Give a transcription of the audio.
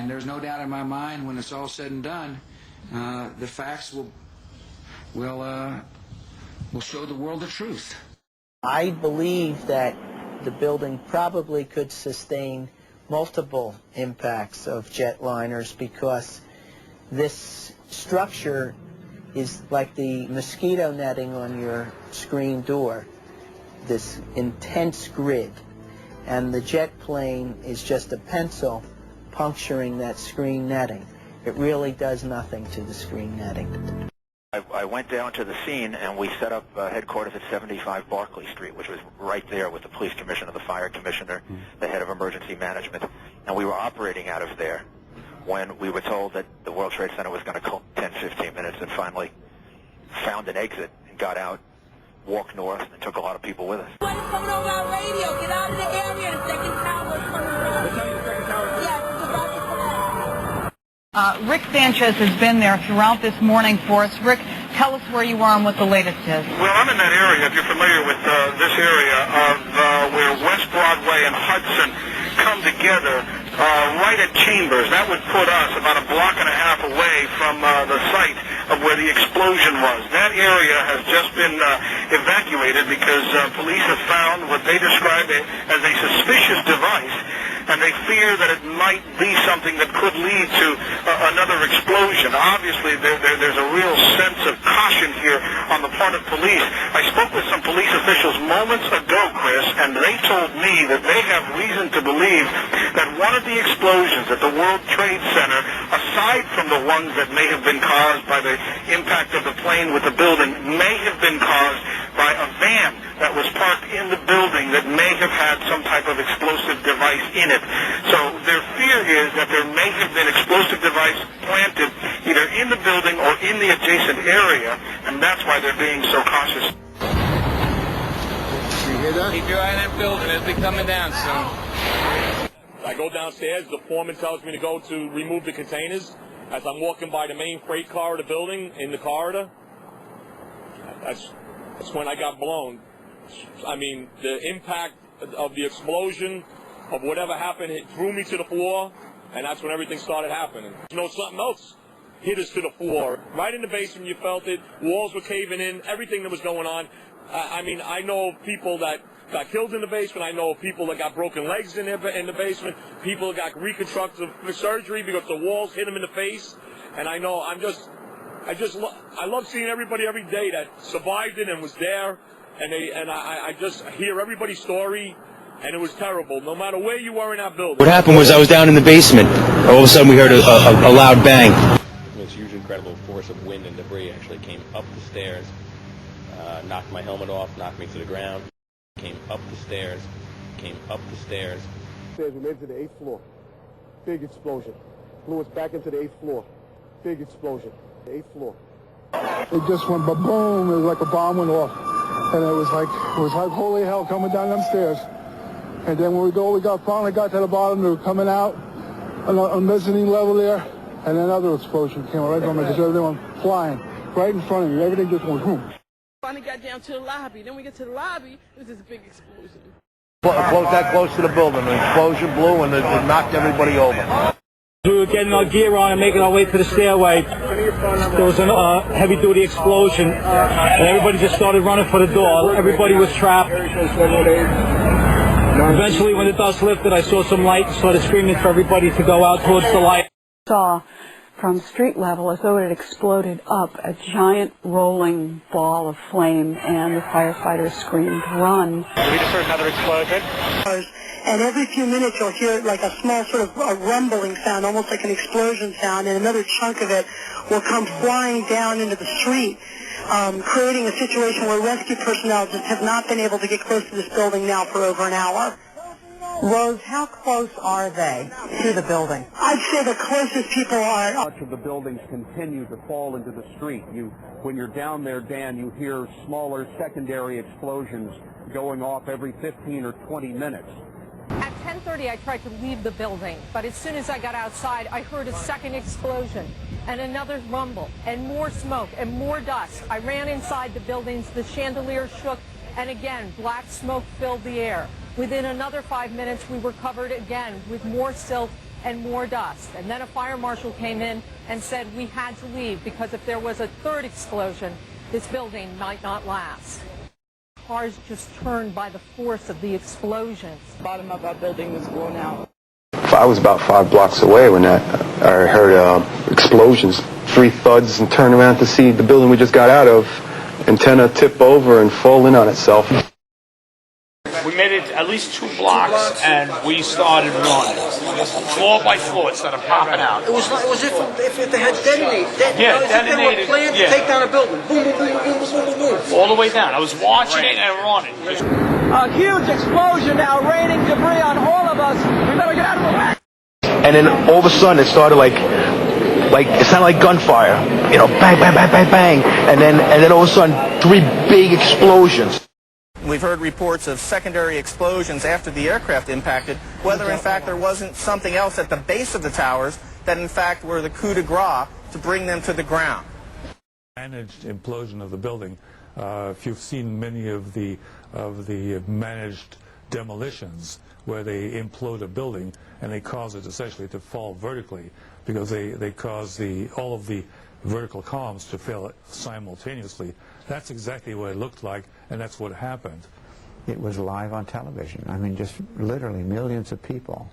And there's no doubt in my mind, when it's all said and done, the facts will show the world the truth. I believe that the building probably could sustain multiple impacts of jetliners because this structure is like the mosquito netting on your screen door, this intense grid, and the jet plane is just a pencil puncturing that screen netting. It really does nothing to the screen netting. I went down to the scene and we set up headquarters at 75 Barclay Street, which was right there with the police commissioner, the fire commissioner, the head of emergency management, and we were operating out of there when we were told that the World Trade Center was going to close 10-15 minutes, and finally found an exit and got out, walked north, and took a lot of people with us. What's coming over our radio? Get out of the area. The second tower is coming around. They're telling you the second tower? Yes, it's about to come out. Rick Sanchez has been there throughout this morning for us. Rick, tell us where you are and what the latest is. Well, I'm in that area, if you're familiar with this area, of where West Broadway and Hudson come together, right at Chambers. That would put us about a block and a half away from the site of where the explosion was. That area has just been evacuated because police have found what they describe as a suspicious device, and they fear that it might be something that could lead to another explosion. Obviously, there's a real sense of caution here on the part of police. I spoke with some police officials moments ago, Chris, and they told me that they have reason to believe that one of the explosions at the World Trade Center, aside from the ones that may have been caused by the impact of the plane with the building, may have been caused by a van that was parked in the building that may have had some type of explosive device in it. So their fear is that there may have been explosive device planted either in the building or in the adjacent area, and that's why they're being so cautious. You hear that? Keep your eye on that building. It'll be coming down soon. I go downstairs. The foreman tells me to go to remove the containers. As I'm walking by the main freight car of the building in the corridor, that's when I got blown. I mean, the impact of the explosion, of whatever happened, it threw me to the floor, and that's when everything started happening. You know, something else hit us to the floor. Right in the basement, you felt it. Walls were caving in, everything that was going on. I mean, I know people that got killed in the basement. I know people that got broken legs in the basement. People that got reconstructive surgery because the walls hit them in the face. And I know I love seeing everybody every day that survived it and was there. And I just hear everybody's story, and it was terrible. No matter where you were in that building. What happened was I was down in the basement. All of a sudden we heard a loud bang. This huge, incredible force of wind and debris actually came up the stairs, knocked my helmet off, knocked me to the ground. Came up the stairs. We made it to the 8th floor. Big explosion. Blew us back into the 8th floor. Big explosion. The 8th floor. It just went ba-boom. It was like a bomb went off. And it was like holy hell coming down them stairs. And then when we finally got to the bottom, they were coming out on the mezzanine level there, and another explosion came right from it, because everything went flying right in front of you. Everything just went boom. Finally got down to the lobby. Then we get to the lobby, it was this big explosion. That close to the building, an explosion blew and it knocked everybody over. We were getting our gear on and making our way to the stairway. There was a heavy-duty explosion, and everybody just started running for the door. Everybody was trapped. Eventually, when the dust lifted, I saw some light and started screaming for everybody to go out towards the light. Saw from street level as though it had exploded up, a giant rolling ball of flame, and the firefighters screamed, "Run!" We just heard another explosion. And every few minutes you'll hear like a small sort of a rumbling sound, almost like an explosion sound, and another chunk of it will come flying down into the street, creating a situation where rescue personnel just have not been able to get close to this building now for over an hour. Rose, how close are they to the building? I'd say the closest people are. Much of the buildings continue to fall into the street. When you're down there, Dan, you hear smaller secondary explosions going off every 15 or 20 minutes. At 10:30, I tried to leave the building, but as soon as I got outside, I heard a second explosion and another rumble and more smoke and more dust. I ran inside the buildings, the chandelier shook, and again, black smoke filled the air. Within another 5 minutes, we were covered again with more silt and more dust. And then a fire marshal came in and said we had to leave because if there was a third explosion, this building might not last. Cars just turned by the force of the explosions. The bottom of our building was blown out. I was about 5 blocks away when I heard explosions, 3 thuds, and turned around to see the building we just got out of, antenna tip over and fall in on itself. We made it at least 2 blocks, and we started running. Floor by floor, it started popping out. It was if they had detonated. Yeah, detonated. They were planned to take down a building. Boom, boom, boom, boom, boom, boom, boom. All the way down. I was watching it and running. A huge explosion now, raining debris on all of us. We better get out of the way. And then all of a sudden it started like it sounded like gunfire. You know, bang, bang, bang, bang, bang. And then all of a sudden 3 big explosions. We've heard reports of secondary explosions after the aircraft impacted, whether in fact there wasn't something else at the base of the towers that in fact were the coup de grace to bring them to the ground. Managed implosion of the building. If you've seen many of the managed demolitions where they implode a building and they cause it essentially to fall vertically because they cause all of the vertical columns to fail simultaneously. That's exactly what it looked like, and that's what happened. It was live on television. I mean, just literally millions of people